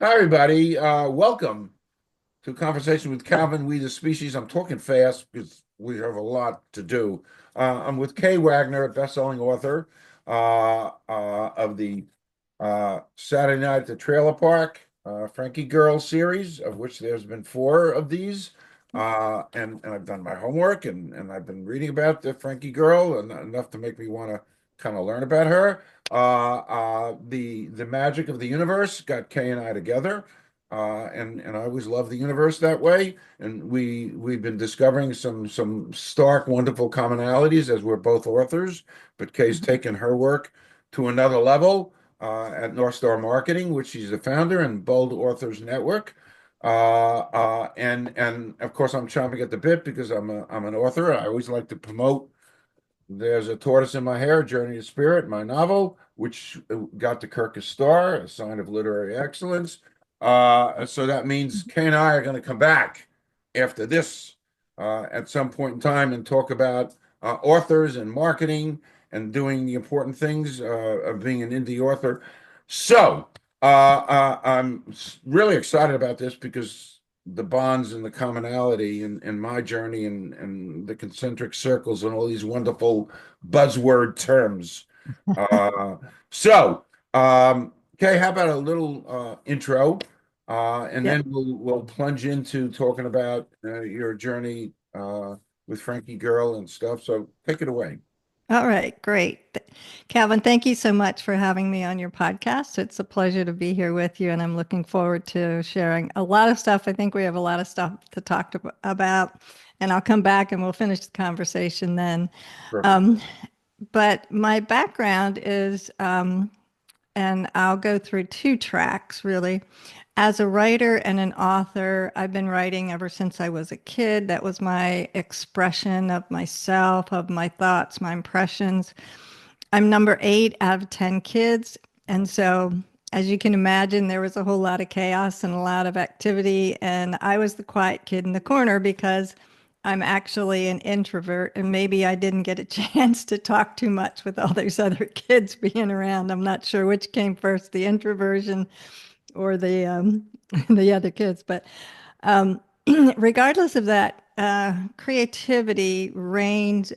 Hi, everybody. Welcome to Conversation with Calvin, We the Species. I'm talking fast because we have a lot to do. I'm with KAE Wagner, best-selling author of the Saturday Night at the Trailer Park, Frankie Girl Series, of which there's been four of these. And I've done my homework and I've been reading about the Frankie Girl and enough to make me want to kind of learn about her. The Magic of the Universe got Kay and I together. And I always love the universe that way. And we've been discovering some stark, wonderful commonalities as we're both authors. But Kay's taken her work to another level at North Star Marketing, which she's the founder, and Bold Authors Network. And of course, I'm chomping at the bit because I'm an author. I always like to promote. There's a Tortoise in My Hair, Journey to Spirit, my novel, which got the Kirkus Star, a sign of literary excellence. So that means Kay and I are going to come back after this at some point in time and talk about authors and marketing and doing the important things of being an indie author. So I'm really excited about this because the bonds and the commonality in my journey and the concentric circles and all these wonderful buzzword terms. Uh, so, okay, how about a little intro, and Yep. then we'll plunge into talking about your journey with Frankie Girl and stuff. So take it away. All right, great. Calvin, thank you so much for having me on your podcast. It's a pleasure to be here with you, and I'm looking forward to sharing a lot of stuff. I think we have a lot of stuff to talk about, and I'll come back and we'll finish the conversation then. Perfect. Um, but my background is, and I'll go through two tracks really. As a writer and an author, I've been writing ever since I was a kid. That was my expression of myself, of my thoughts, my impressions. I'm number eight out of 10 kids. And so, as you can imagine, there was a whole lot of chaos and a lot of activity. And I was the quiet kid in the corner because I'm actually an introvert. And maybe I didn't get a chance to talk too much with all those other kids being around. I'm not sure which came first, the introversion or the the other kids. But um, regardless of that, creativity reigned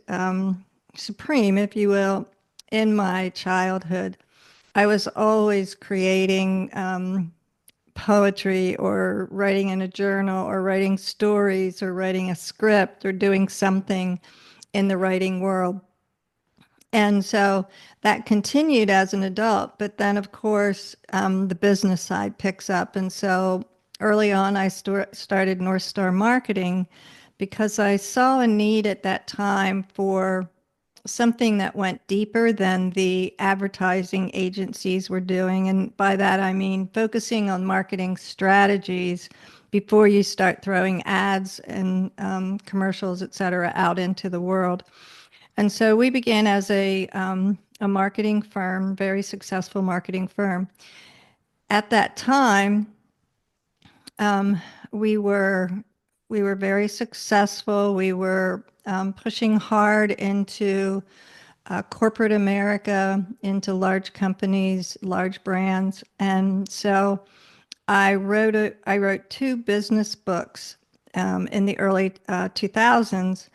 supreme, if you will, in my childhood. I was always creating poetry or writing in a journal or writing stories or writing a script or doing something in the writing world. And so that continued as an adult. But then, of course, the business side picks up. And so early on, I started North Star Marketing because I saw a need at that time for something that went deeper than the advertising agencies were doing. And by that, I mean focusing on marketing strategies before you start throwing ads and commercials, et cetera, out into the world. And so we began as a marketing firm, very successful marketing firm. At that time, um, we were we were very successful. We were pushing hard into corporate America, into large companies, large brands, and so I wrote two business books in the early 2000s.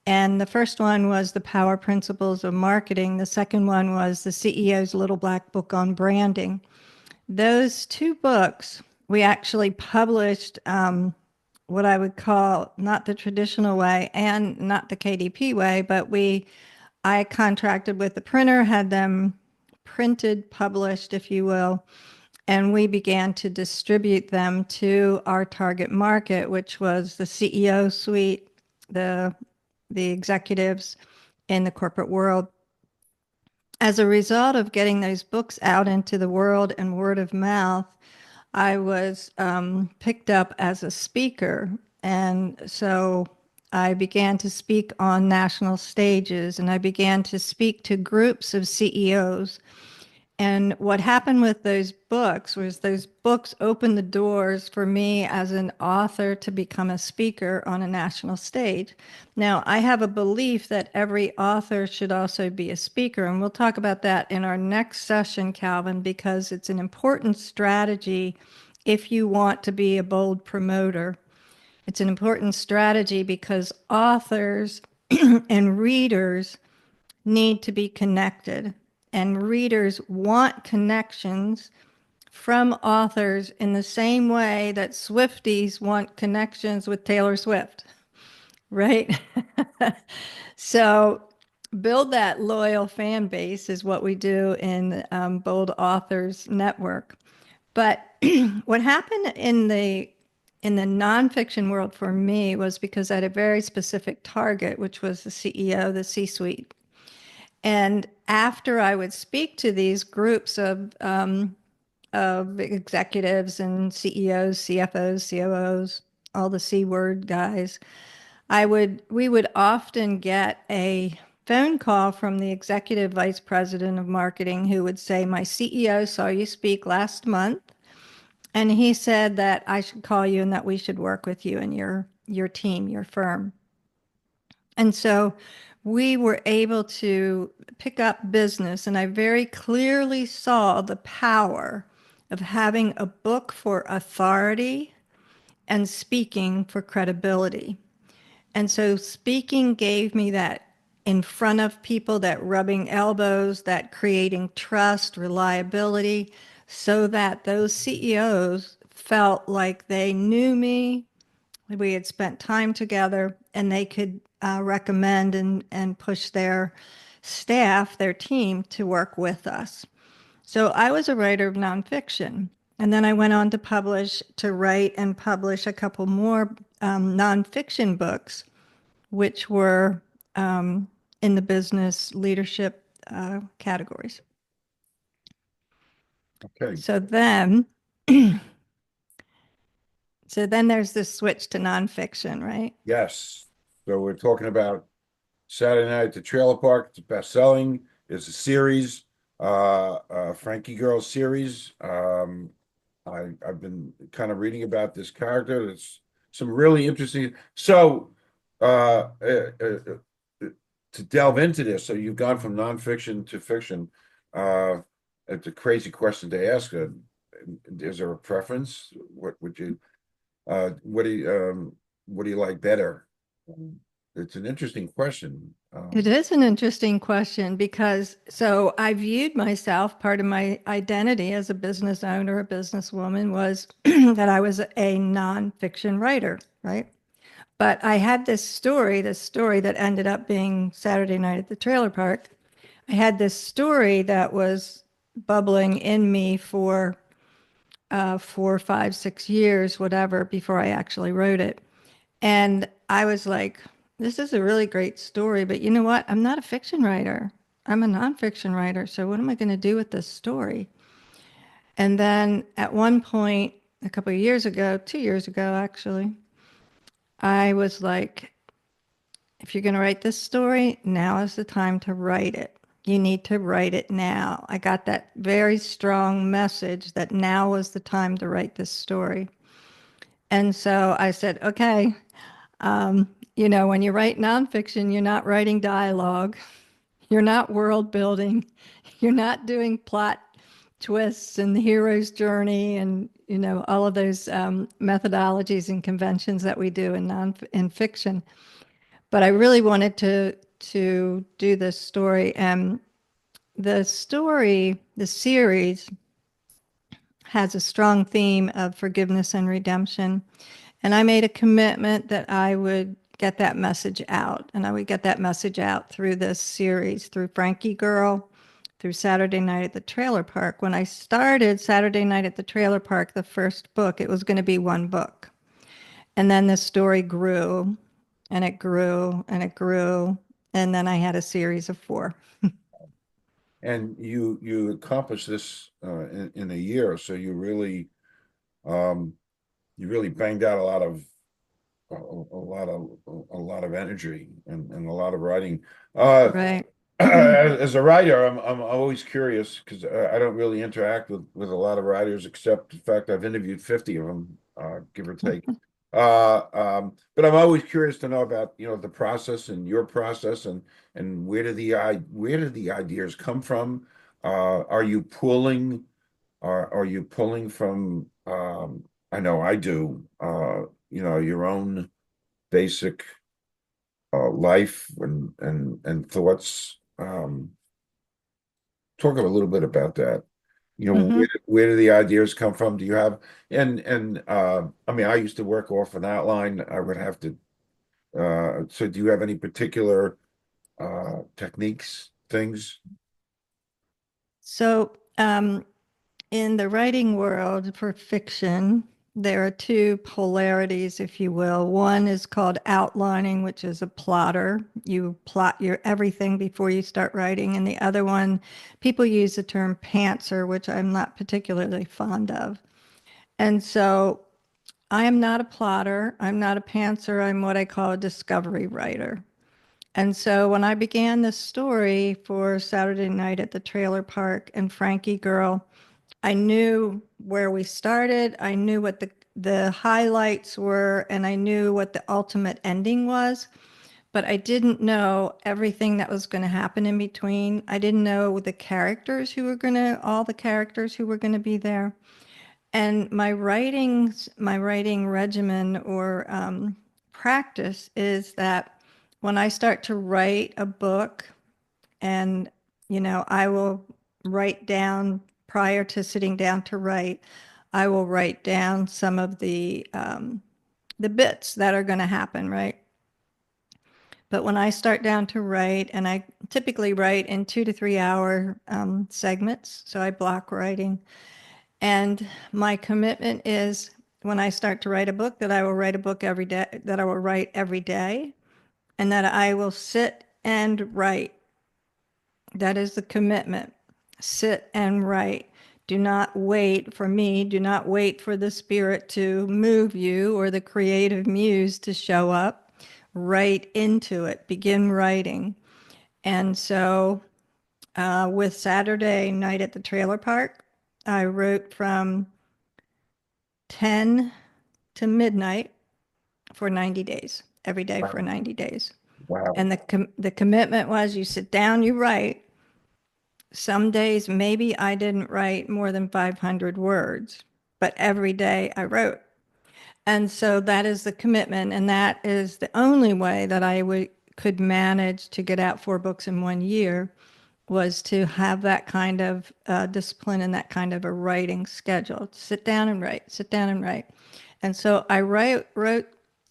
And the first one was The Power Principles of Marketing. The second one was The CEO's Little Black Book on Branding. Those two books we actually published what I would call not the traditional way and not the KDP way, but I contracted with the printer, had them printed, published, if you will, and we began to distribute them to our target market, which was the CEO suite, the the executives in the corporate world. As a result of getting those books out into the world and word of mouth, I was picked up as a speaker. And so I began to speak on national stages and I began to speak to groups of CEOs. And what happened with those books was those books opened the doors for me as an author to become a speaker on a national stage. Now, I have a belief that every author should also be a speaker, and we'll talk about that in our next session, Calvin, because it's an important strategy if you want to be a bold promoter. It's an important strategy because authors and readers need to be connected, and readers want connections from authors in the same way that Swifties want connections with Taylor Swift, right? So build that loyal fan base is what we do in Bold Authors Network. But what happened in the nonfiction world for me was because I had a very specific target, which was the CEO, the C-suite. And after I would speak to these groups of executives and CEOs, CFOs, COOs, all the C word guys, we would often get a phone call from the executive vice president of marketing who would say, "My CEO saw you speak last month, and he said that I should call you and that we should work with you and your team, your firm." And so we were able to pick up business, and I very clearly saw the power of having a book for authority and speaking for credibility. And so speaking gave me that in front of people, that rubbing elbows, that creating trust, reliability, so that those CEOs felt like they knew me, we had spent time together, and they could recommend and push their staff, their team, to work with us. So I was a writer of nonfiction. And then I went on to write and publish a couple more nonfiction books, which were in the business leadership categories. Okay. So then, so then there's this switch to nonfiction, right? Yes. So we're talking about Saturday Night at the Trailer Park. It's best-selling. It's a series, Frankie Girl Series. I've been kind of reading about this character. It's some really interesting. So, to delve into this, so you've gone from nonfiction to fiction. It's a crazy question to ask. Is there a preference? What would you? What do you like better? It's an interesting question. It is an interesting question because so I viewed myself, part of my identity as a business owner, a businesswoman was that I was a nonfiction writer, right? But I had this story that ended up being Saturday Night at the Trailer Park. I had this story that was bubbling in me for 4, 5, 6 years, whatever, before I actually wrote it. And I was like, this is a really great story, but you know what? I'm not a fiction writer. I'm a nonfiction writer. So what am I going to do with this story? And then at one point, a couple of years ago, 2 years ago, actually, I was like, if you're going to write this story, now is the time to write it. You need to write it now. I got that very strong message that now was the time to write this story. And so I said, okay, when you write nonfiction, you're not writing dialogue, you're not world building, you're not doing plot twists and the hero's journey and all of those methodologies and conventions that we do in fiction. But I really wanted to do this story, and the series has a strong theme of forgiveness and redemption. And I made a commitment that I would get that message out. And I would get that message out through this series, through Frankie Girl, through Saturday Night at the Trailer Park. When I started Saturday Night at the Trailer Park, the first book, it was going to be one book. And then the story grew and it grew and it grew. And then I had a series of 4. And you accomplished this in a year, so um, you really banged out a lot of energy and a lot of writing. Uh, Right. as a writer, I'm always curious because I don't really interact with a lot of writers, except the fact I've interviewed 50 of them, give or take. But I'm always curious to know about the process and your process and where do the ideas come from? Are you pulling are you pulling from I know I do your own basic life and thoughts. Talk a little bit about that. Hmm. Where do the ideas come from? Do you have and I mean I used to work off an outline. I would have to so do you have any particular techniques, things? So, in the writing world for fiction, there are two polarities, if you will. One is called outlining, which is a plotter. You plot your everything before you start writing. And the other one, people use the term pantser, which I'm not particularly fond of. And so I am not a plotter. I'm not a pantser. I'm what I call a discovery writer. And so when I began this story for Saturday Night at the Trailer Park and Frankie Girl, I knew where we started. I knew what the highlights were, and I knew what the ultimate ending was. But I didn't know everything that was going to happen in between. I didn't know the characters who were going to, all the characters who were going to be there. And my writing regimen or practice is that when I start to write a book, and I will write down prior to sitting down to write, I will write down some of the bits that are going to happen, right? But when I start down to write, and I typically write in 2 to 3 hour segments, so I block writing. And my commitment is when I start to write a book that I will write a book every day, that I will write every day, and that I will sit and write. That is the commitment. Sit and write. Do not wait for me. Do not wait for the spirit to move you or the creative muse to show up. Write into it. Begin writing. And so with Saturday Night at the Trailer Park, I wrote from 10 to midnight for 90 days, every day for Wow. 90 days. Wow. And the commitment was you sit down, you write. Some days maybe I didn't write more than 500 words, but every day I wrote. And so that is the commitment, and that is the only way that could manage to get out 4 books in 1 year was to have that kind of discipline and that kind of a writing schedule. Sit down and write, sit down and write. And so I wrote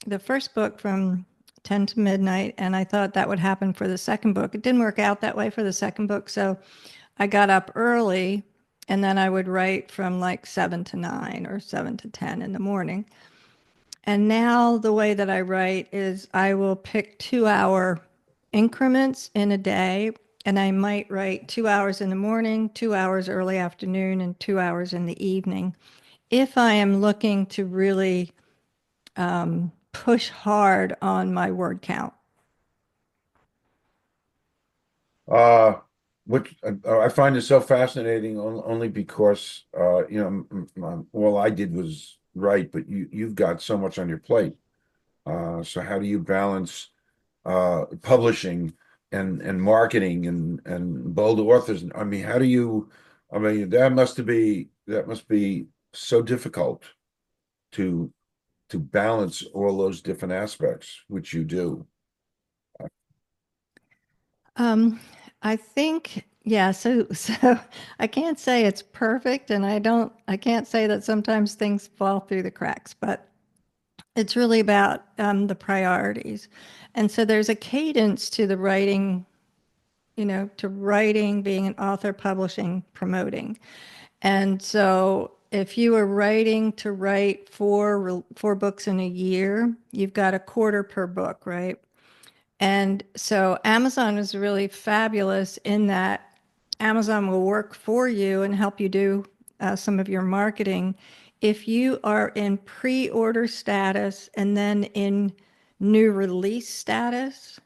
the first book from 10 to midnight, and I thought that would happen for the second book. It didn't work out that way for the second book, so I got up early and then I would write from like 7 to 9 or 7 to 10 in the morning. And now the way that I write is I will pick 2 hour increments in a day, and I might write 2 hours in the morning, 2 hours early afternoon, and 2 hours in the evening. If I am looking to really push hard on my word count. Uh, which I find it so fascinating only because all I did was write, but you've got so much on your plate. So how do you balance publishing and marketing and bold authors? I mean, how do you? I mean, that must be so difficult to to balance all those different aspects, which you do. Um, I think, yeah, so I can't say it's perfect, and I can't say that sometimes things fall through the cracks, but it's really about the priorities. And so there's a cadence to the writing, to writing, being an author, publishing, promoting. And so if you are writing to write four books in a year, you've got a quarter per book, right? And so Amazon is really fabulous in that Amazon will work for you and help you do some of your marketing. If you are in pre-order status and then in new release status,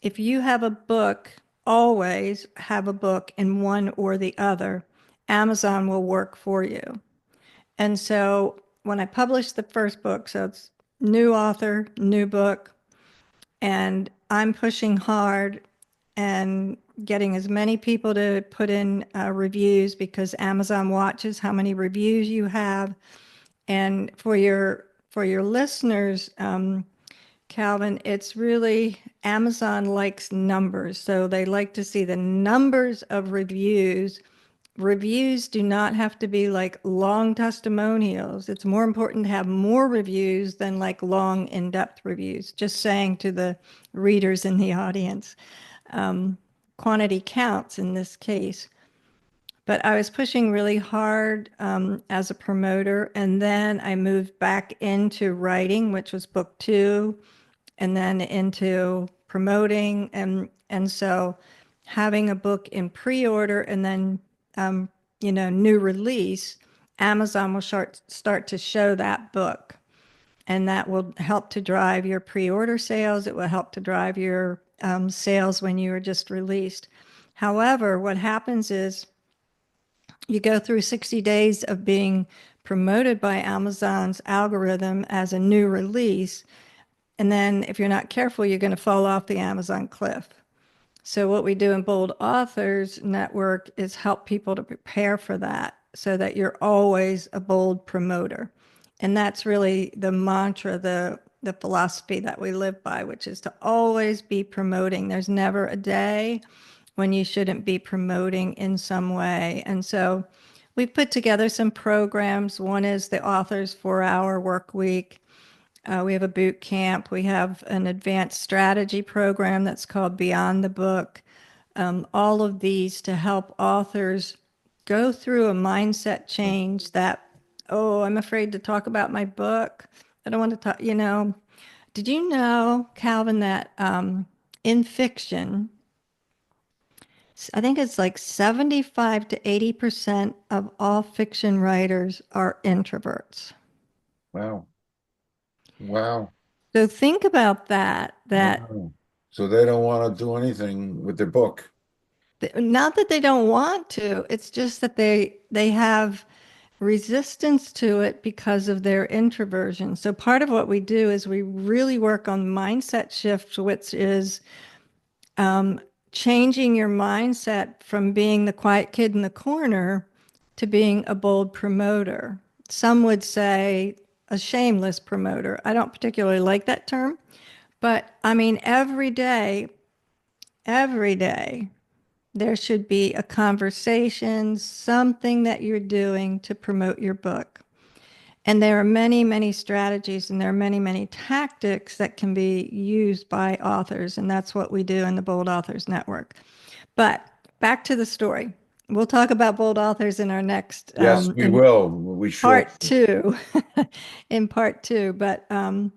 if you have a book, always have a book in one or the other, Amazon will work for you. And so when I published the first book, so it's new author, new book, and I'm pushing hard and getting as many people to put in reviews because Amazon watches how many reviews you have. And for your listeners, Calvin, it's really Amazon likes numbers. So they like to see the numbers of reviews. Reviews do not have to be like long testimonials. It's more important to have more reviews than like long, in-depth reviews. Just saying to the readers in the audience, quantity counts in this case. But I was pushing really hard as a promoter, and then I moved back into writing, which was book two, and then into promoting, and so having a book in pre-order and then new release, Amazon will start to show that book, and that will help to drive your pre-order sales. It will help to drive your sales when you are just released. However, what happens is you go through 60 days of being promoted by Amazon's algorithm as a new release. And then if you're not careful, you're going to fall off the Amazon cliff. So what we do in Bold Authors Network is help people to prepare for that so that you're always a bold promoter. And that's really the mantra, the philosophy that we live by, which is to always be promoting. There's never a day when you shouldn't be promoting in some way. And so we've put together some programs. One is the Author's 4-Hour Work Week. We have a boot camp. We have an advanced strategy program that's called Beyond the Book. All of these to help authors go through a mindset change that, oh, I'm afraid to talk about my book. I don't want to talk, Did you know, Calvin, that in fiction, I think it's like 75 to 80% of all fiction writers are introverts. Wow. Wow. So think about that Wow. So they don't want to do anything with their book. not that they don't want to, it's just that they have resistance to it because of their introversion. So part of what we do is we really work on mindset shift, which is changing your mindset from being the quiet kid in the corner to being a bold promoter. Some would say a shameless promoter. I don't particularly like that term, but I mean, every day, there should be a conversation, something that you're doing to promote your book. And there are many, many strategies and there are many, many tactics that can be used by authors. And that's what we do in the Bold Authors Network. But back to the story. We'll talk about bold authors in our next, Yes, we in will. We sure. part two, in part two. But I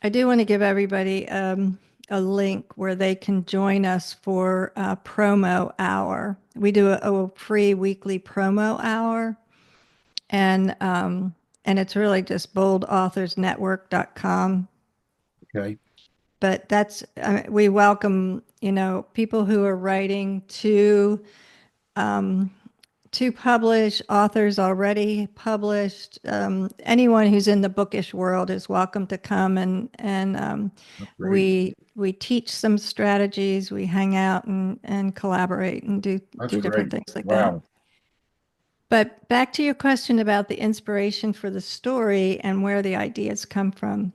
do want to give everybody a link where they can join us for a promo hour. We do a free weekly promo hour, and it's really just boldauthors.network.com. Okay. But that's we welcome people who are writing to publish, authors already published. Anyone who's in the bookish world is welcome to come, and That's great. we teach some strategies. We hang out and collaborate and That's do different great. things like that. Wow. But back to your question about the inspiration for the story and where the ideas come from.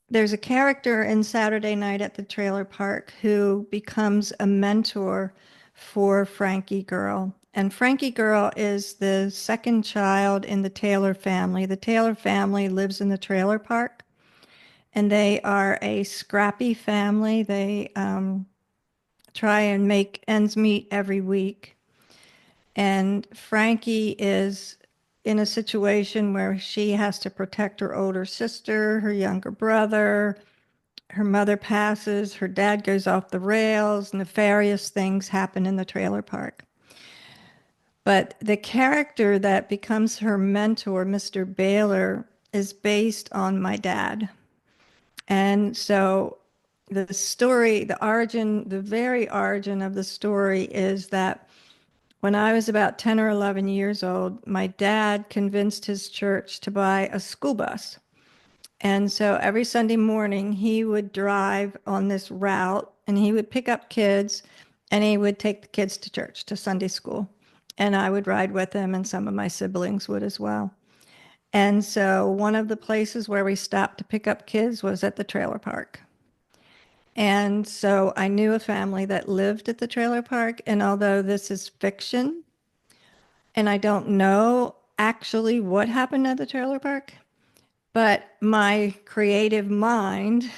There's a character in Saturday Night at the Trailer Park who becomes a mentor for Frankie Girl. And Frankie Girl is the second child in the Taylor family. The Taylor family lives in the trailer park, and they are a scrappy family. They try and make ends meet every week. And Frankie is in a situation where she has to protect her older sister, her younger brother. Her mother passes, her dad goes off the rails, nefarious things happen in the trailer park. But the character that becomes her mentor, Mr. Baylor, is based on my dad. And so the story, the origin, the very origin of the story is that when I was about 10 or 11 years old, my dad convinced his church to buy a school bus. And so every Sunday morning, he would drive on this route and he would pick up kids and he would take the kids to church, to Sunday school. And I would ride with him, and some of my siblings would as well. And so one of the places where we stopped to pick up kids was at the trailer park. And so I knew a family that lived at the trailer park. And although this is fiction, and I don't know actually what happened at the trailer park, but my creative mind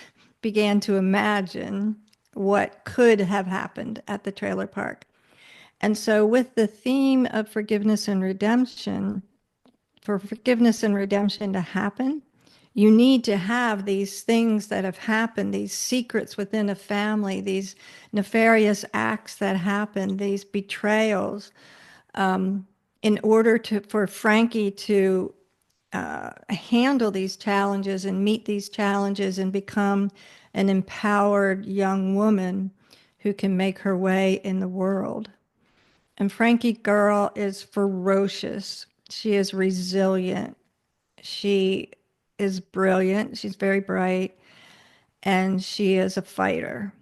began to imagine what could have happened at the trailer park. And so, with the theme of forgiveness and redemption, for forgiveness and redemption to happen, you need to have these things that have happened, these secrets within a family, these nefarious acts that happen, these betrayals, in order for Frankie to handle these challenges and meet these challenges and become an empowered young woman who can make her way in the world. And Frankie Girl is ferocious. She is resilient. She is brilliant. She's very bright, and she is a fighter.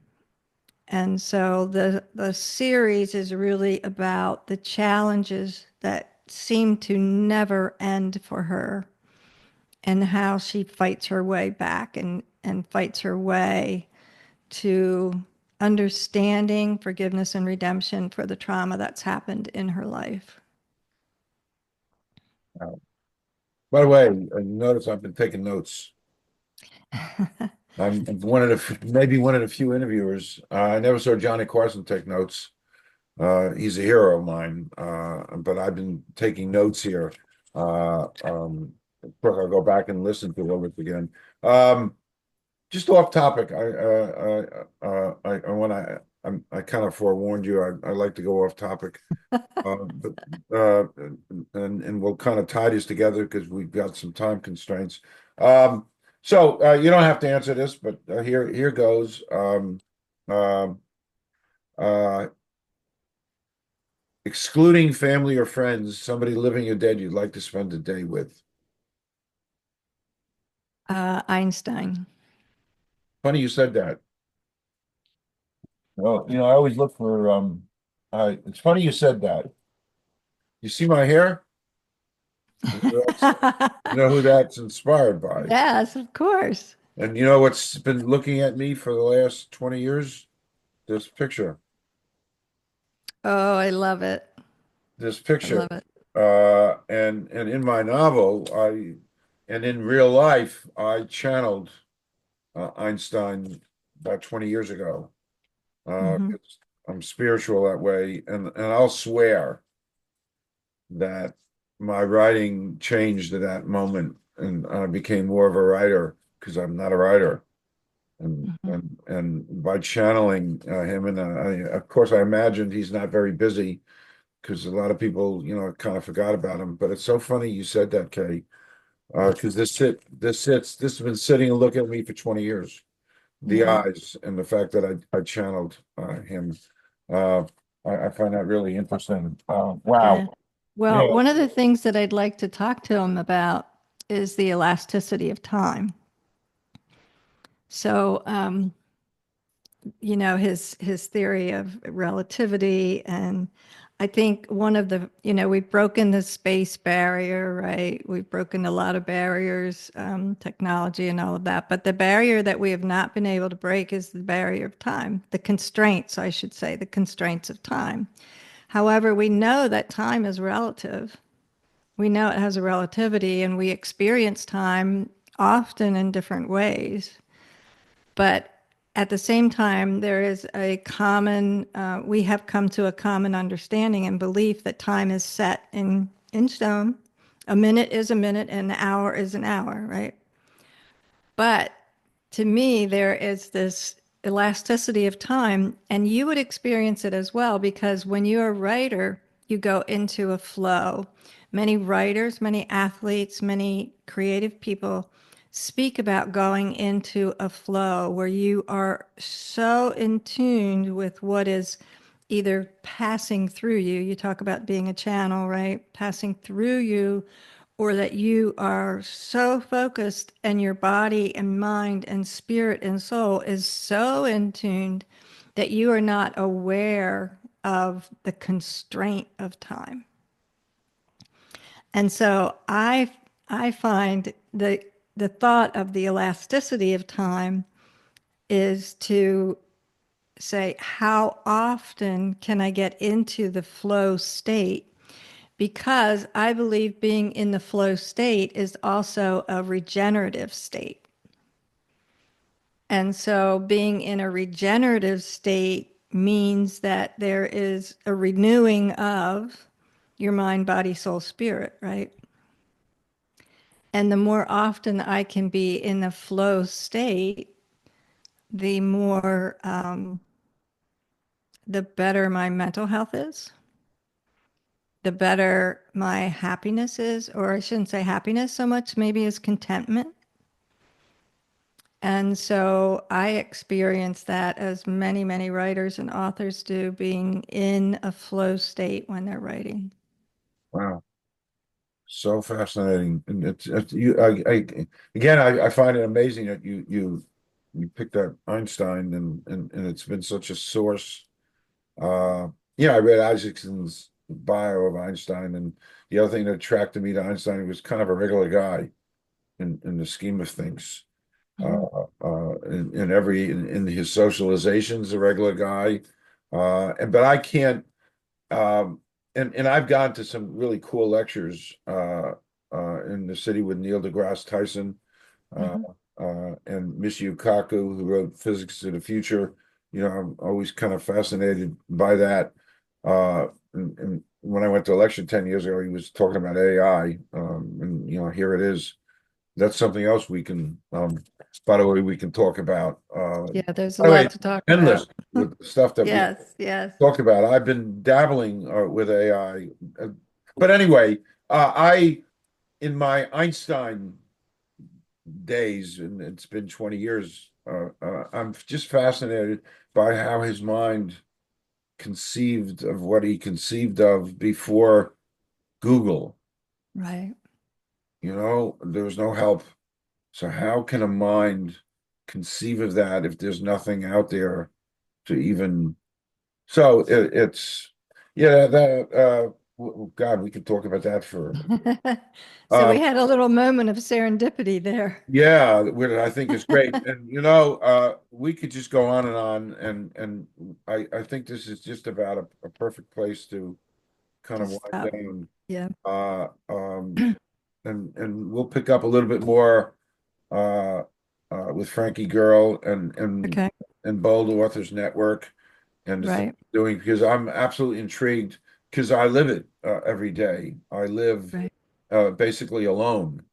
And so the series is really about the challenges that seem to never end for her, and how she fights her way back and fights her way to understanding forgiveness and redemption for the trauma that's happened in her life. By the way, notice I've been taking notes. I'm one of maybe one of the few interviewers. I never saw Johnny Carson take notes. He's a hero of mine, but I've been taking notes here. Of course, I'll go back and listen to it again. Just off topic, I kind of forewarned you. I like to go off topic, but and we'll kind of tie this together because we've got some time constraints. So you don't have to answer this, but here goes. Uh, uh, Excluding family or friends, somebody living or dead you'd like to spend a day with. Einstein. Funny you said that. Well, I always look for it's funny you said that. You see my hair? You know who that's inspired by. Yes, of course. And you know what's been looking at me for the last 20 years? This picture. Oh, I love it. This I picture. love it. And in my novel, and in real life, I channeled Einstein about 20 years ago. Hmm. 'Cause I'm spiritual that way, and I'll swear that my writing changed at that moment, and I became more of a writer because I'm not a writer, and Hmm. and by channeling him, and of course I imagined he's not very busy because a lot of people, kind of forgot about him. But it's so funny you said that, Kay, because this has been sitting and looking at me for 20 years. The Yeah. eyes and the fact that I channeled him. Uh, I find that really interesting. Wow. Yeah. Well, Yeah. one of the things that I'd like to talk to him about is the elasticity of time. So, his theory of relativity, and I think one of the, we've broken the space barrier, right? We've broken a lot of barriers, technology and all of that, but the barrier that we have not been able to break is the barrier of time, the constraints, I should say, the constraints of time. However, we know that time is relative. We know it has a relativity, and we experience time often in different ways. But at the same time, there is a common, we have come to a common understanding and belief that time is set in stone. A minute is a minute and an hour is an hour, right? But to me, there is this elasticity of time, and you would experience it as well because when you're a writer, you go into a flow. Many writers, many athletes, many creative people speak about going into a flow where you are so in tune with what is either passing through you. You talk about being a channel, right? Passing through you, or that you are so focused and your body and mind and spirit and soul is so in tuned that you are not aware of the constraint of time. And so I find the thought of the elasticity of time is to say, how often can I get into the flow state? Because I believe being in the flow state is also a regenerative state. And so being in a regenerative state means that there is a renewing of your mind, body, soul, spirit, right? And the more often I can be in the flow state, the more, the better my mental health is, the better my happiness is, or I shouldn't say happiness so much, maybe as contentment. And so I experience that as many, many writers and authors do, being in a flow state when they're writing. Wow. So fascinating. And it's you again, I find it amazing that you picked up Einstein and it's been such a source. Uh yeah, I read Isaacson's bio of Einstein, and the other thing that attracted me to Einstein, he was kind of a regular guy in the scheme of things. Mhm. In his socializations, a regular guy. And but I can't um and I've gone to some really cool lectures in the city with Neil deGrasse Tyson Mhm. and Michio Kaku, who wrote Physics to the Future. You know, I'm always kind of fascinated by that. And when I went to a lecture 10 years ago, he was talking about AI. And, you know, here it is. That's something else we can, by the way, we can talk about. Yeah, there's a By the way, lot it's to talk endless about. with the stuff that we Yes, yes. talked about. I've been dabbling with AI. Uh, but anyway, in my Einstein days, and it's been 20 years, I'm just fascinated by how his mind conceived of what he conceived of before Google. Right. You know, there was no help. So how can a mind conceive of that if there's nothing out there to even so it's yeah that God, we could talk about that for So we um had a little moment of serendipity there. yeah, which I think is great. And you know, we could just go on and on, and I think this is just about a perfect place to kind of Just wind stop. down. Yeah. Uh um and we'll pick up a little bit more uh with Frankie Girl Okay. and Bold Authors Network and the thing Right. I'm doing, because I'm absolutely intrigued because I live it every day. I live Right. basically alone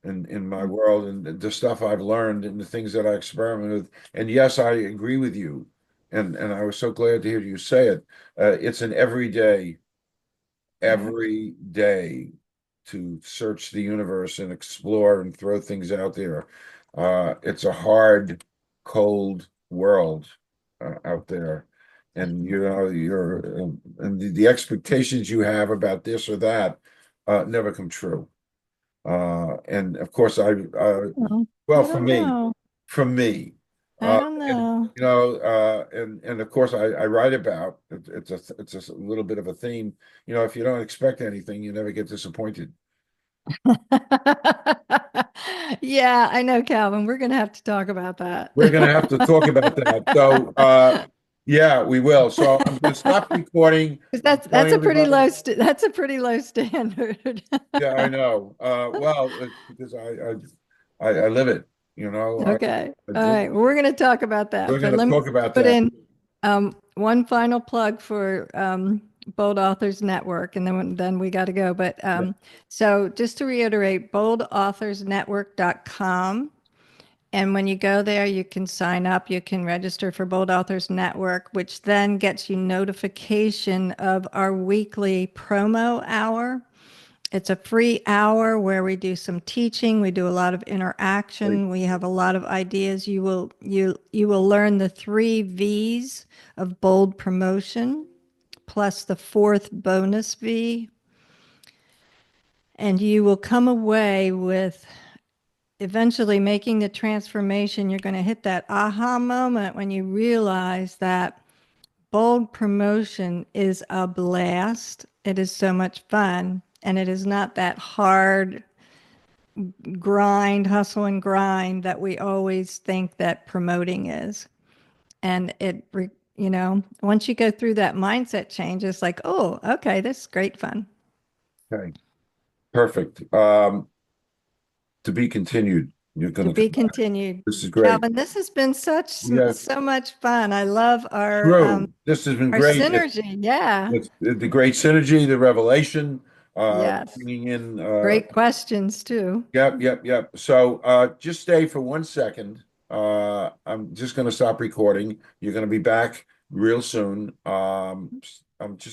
in my world, and the stuff I've learned and the things that I experiment with. And yes, I agree with you. And I was so glad to hear you say it. It's an Right. every day to search the universe and explore and throw things out there. It's a hard, cold world out there. And you know, and the expectations you have about this or that never come true. And of course, Oh, well, I don't know. for me, I uh, don't and know. you know, and of course, I write about it's a little bit of a theme. You know, if you don't expect anything, you never get disappointed. Yeah, I know, Calvin. We're going to have to talk about that. We're going to have to talk about that. So, yeah, we will. So I'm going to stop recording. 'Cause I'm that's telling a pretty everybody. that's a pretty low standard. Yeah, I know. Well, it's because I live it. You know, Okay. I All do. right. Well, we're going to talk about We're that. going But to let me talk about put that. in one final plug for Bold Authors Network, and then we got to go. But Yeah. so just to reiterate, boldauthorsnetwork.com. And when you go there, you can sign up, you can register for Bold Authors Network, which then gets you notification of our weekly promo hour. It's a free hour where we do some teaching, we do a lot of Great. interaction, we have a lot of ideas. You will learn the 3 V's of bold promotion, plus the fourth bonus V, And you will come away with eventually making the transformation. You're going to hit that aha moment when you realize that bold promotion is a blast. It is so much fun. And it is not that hard grind, hustle and grind that we always think that promoting is. And once you go through that mindset change, it's like, oh, okay, this is great fun. Okay, perfect. To be continued. You're To gonna be come back. continued. This is great. Calvin, this has been Yeah, so much fun. I love true. This has been our great. synergy. Yeah. It's the great synergy, the revelation, Yes. bringing in, Great questions too. yep. So, just stay for 1 second. I'm just going to stop recording. You're going to be back real soon. I'm just